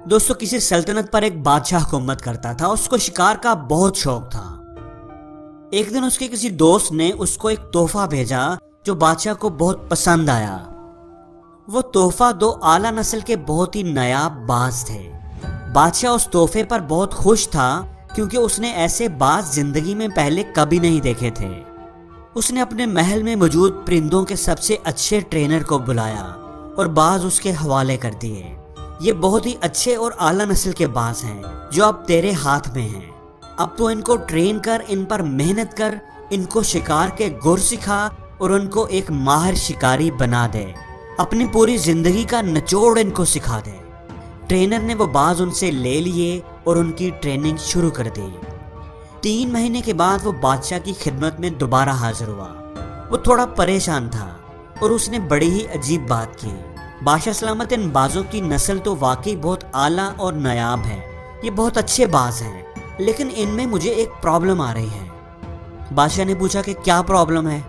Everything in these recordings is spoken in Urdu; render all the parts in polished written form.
دوستو کسی سلطنت پر ایک بادشاہ حکومت کرتا تھا. اس کو شکار کا بہت شوق تھا. ایک دن اس کے کسی دوست نے اس کو ایک تحفہ بھیجا جو بادشاہ کو بہت پسند آیا. وہ تحفہ 2 اعلیٰ نسل کے بہت ہی نایاب باز تھے. بادشاہ اس تحفے پر بہت خوش تھا کیونکہ اس نے ایسے باز زندگی میں پہلے کبھی نہیں دیکھے تھے. اس نے اپنے محل میں موجود پرندوں کے سب سے اچھے ٹرینر کو بلایا اور باز اس کے حوالے کر دیے. یہ بہت ہی اچھے اور اعلیٰ نسل کے باز ہیں جو اب تیرے ہاتھ میں ہیں. اب تو ان کو ٹرین کر، ان پر محنت کر، ان کو شکار کے گر سکھا اور ان کو ایک ماہر شکاری بنا دے. اپنی پوری زندگی کا نچوڑ ان کو سکھا دے. ٹرینر نے وہ باز ان سے لے لیے اور ان کی ٹریننگ شروع کر دی. 3 مہینے کے بعد وہ بادشاہ کی خدمت میں دوبارہ حاضر ہوا. وہ تھوڑا پریشان تھا اور اس نے بڑی ہی عجیب بات کی. بادشاہ سلامت، ان بازوں کی نسل تو واقعی بہت اعلیٰ اور نایاب ہے. یہ بہت اچھے باز ہیں لیکن ان میں مجھے ایک پرابلم آ رہی ہے. بادشاہ نے پوچھا کہ کیا پرابلم ہے؟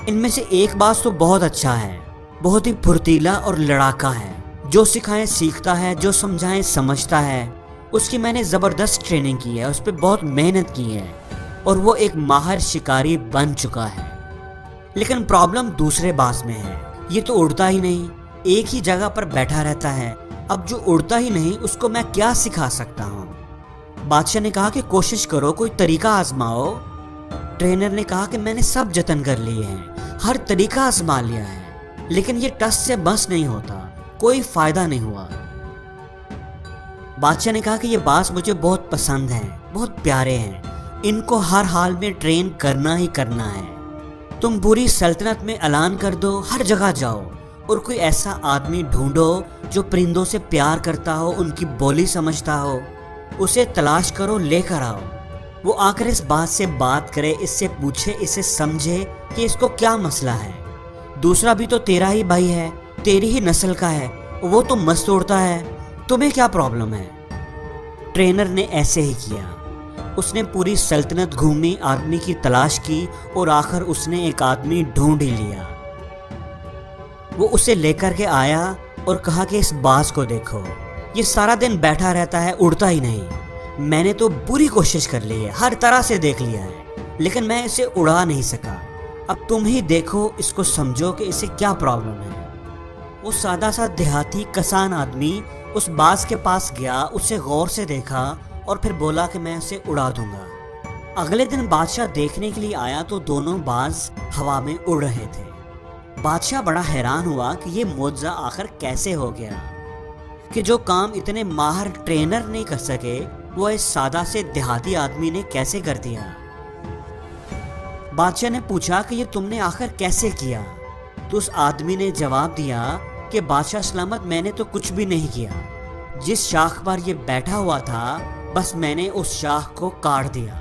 ان میں سے ایک باز تو بہت اچھا ہے، بہت ہی پھرتیلا اور لڑاکا ہے. جو سکھائیں سیکھتا ہے، جو سمجھائیں سمجھتا ہے. اس کی میں نے زبردست ٹریننگ کی ہے، اس پہ بہت محنت کی ہے اور وہ ایک ماہر شکاری بن چکا ہے. لیکن پرابلم دوسرے باز میں ہے. یہ تو اڑتا ہی نہیں، ایک ہی جگہ پر بیٹھا رہتا ہے. اب جو اڑتا ہی نہیں اس کو میں کیا سکھا سکتا ہوں؟ بادشاہ نے کہا کہ کوشش کرو، کوئی طریقہ آزماؤ. ٹرینر نے کہا کہ میں نے سب جتن کر لیے ہیں، ہر طریقہ آزما لیا ہے لیکن یہ ٹس سے بس نہیں ہوتا، کوئی فائدہ نہیں ہوا. بادشاہ نے کہا کہ یہ باز مجھے بہت پسند ہیں، بہت پیارے ہیں، ان کو ہر حال میں ٹرین کرنا ہی کرنا ہے. تم پوری سلطنت میں اعلان کر دو، ہر جگہ جاؤ اور کوئی ایسا آدمی ڈھونڈو جو پرندوں سے پیار کرتا ہو، ان کی بولی سمجھتا ہو. اسے تلاش کرو، لے کر آؤ. وہ آ کر اس باز سے بات کرے، اس سے پوچھے، اسے سمجھے کہ اس کو کیا مسئلہ ہے. دوسرا بھی تو تیرا ہی بھائی ہے، تیری ہی نسل کا ہے، وہ تو مست اڑتا ہے، تمہیں کیا پرابلم ہے؟ ٹرینر نے ایسے ہی کیا. اس نے پوری سلطنت گھومی، آدمی کی تلاش کی اور آخر اس نے ایک آدمی ڈھونڈ ہی لیا. وہ اسے لے کر کے آیا اور کہا کہ اس باز کو دیکھو، یہ سارا دن بیٹھا رہتا ہے، اڑتا ہی نہیں. میں نے تو پوری کوشش کر لی ہے، ہر طرح سے دیکھ لیا ہے لیکن میں اسے اڑا نہیں سکا. اب تم ہی دیکھو، اس کو سمجھو کہ اسے کیا پرابلم ہے. وہ سادہ سا دیہاتی کسان آدمی اس باز کے پاس گیا، اسے غور سے دیکھا اور پھر بولا کہ میں اسے اڑا دوں گا. اگلے دن بادشاہ دیکھنے کے لیے آیا تو دونوں باز ہوا میں اڑ رہے تھے. بادشاہ بڑا حیران ہوا کہ یہ معجزہ آخر کیسے ہو گیا کہ جو کام اتنے ماہر ٹرینر نہیں کر سکے وہ اس سادہ سے دیہاتی آدمی نے کیسے کر دیا. بادشاہ نے پوچھا کہ یہ تم نے آخر کیسے کیا؟ تو اس آدمی نے جواب دیا کہ بادشاہ سلامت، میں نے تو کچھ بھی نہیں کیا. جس شاخ پر یہ بیٹھا ہوا تھا بس میں نے اس شاخ کو کاٹ دیا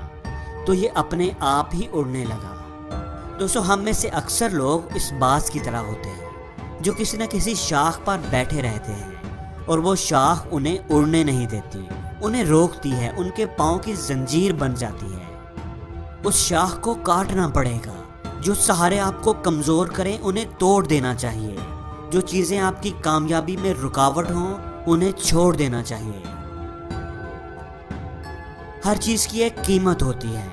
تو یہ اپنے آپ ہی اڑنے لگا. دوستو ہم میں سے اکثر لوگ اس باز کی طرح ہوتے ہیں جو کسی نہ کسی شاخ پر بیٹھے رہتے ہیں اور وہ شاخ انہیں اڑنے نہیں دیتی، انہیں روکتی ہے، ان کے پاؤں کی زنجیر بن جاتی ہے. اس شاخ کو کاٹنا پڑے گا. جو سہارے آپ کو کمزور کریں انہیں توڑ دینا چاہیے. جو چیزیں آپ کی کامیابی میں رکاوٹ ہوں انہیں چھوڑ دینا چاہیے. ہر چیز کی ایک قیمت ہوتی ہے،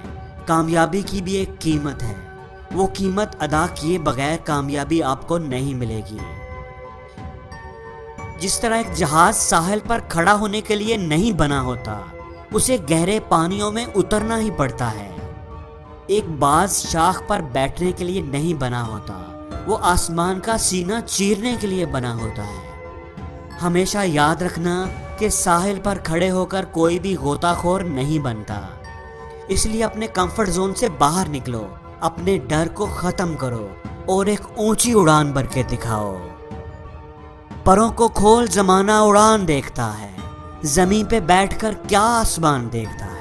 کامیابی کی بھی ایک قیمت ہے. وہ قیمت ادا کیے بغیر کامیابی آپ کو نہیں ملے گی. جس طرح ایک جہاز ساحل پر کھڑا ہونے کے لیے نہیں بنا ہوتا، اسے گہرے پانیوں میں اترنا ہی پڑتا ہے. ایک باز شاخ پر بیٹھنے کے لیے نہیں بنا ہوتا، وہ آسمان کا سینہ چیرنے کے لیے بنا ہوتا ہے. ہمیشہ یاد رکھنا کہ ساحل پر کھڑے ہو کر کوئی بھی غوطہ خور نہیں بنتا. اس لیے اپنے کمفرٹ زون سے باہر نکلو، اپنے ڈر کو ختم کرو اور ایک اونچی اڑان بھر کے دکھاؤ. پروں کو کھول، زمانہ اڑان دیکھتا ہے، زمین پہ بیٹھ کر کیا آسمان دیکھتا ہے.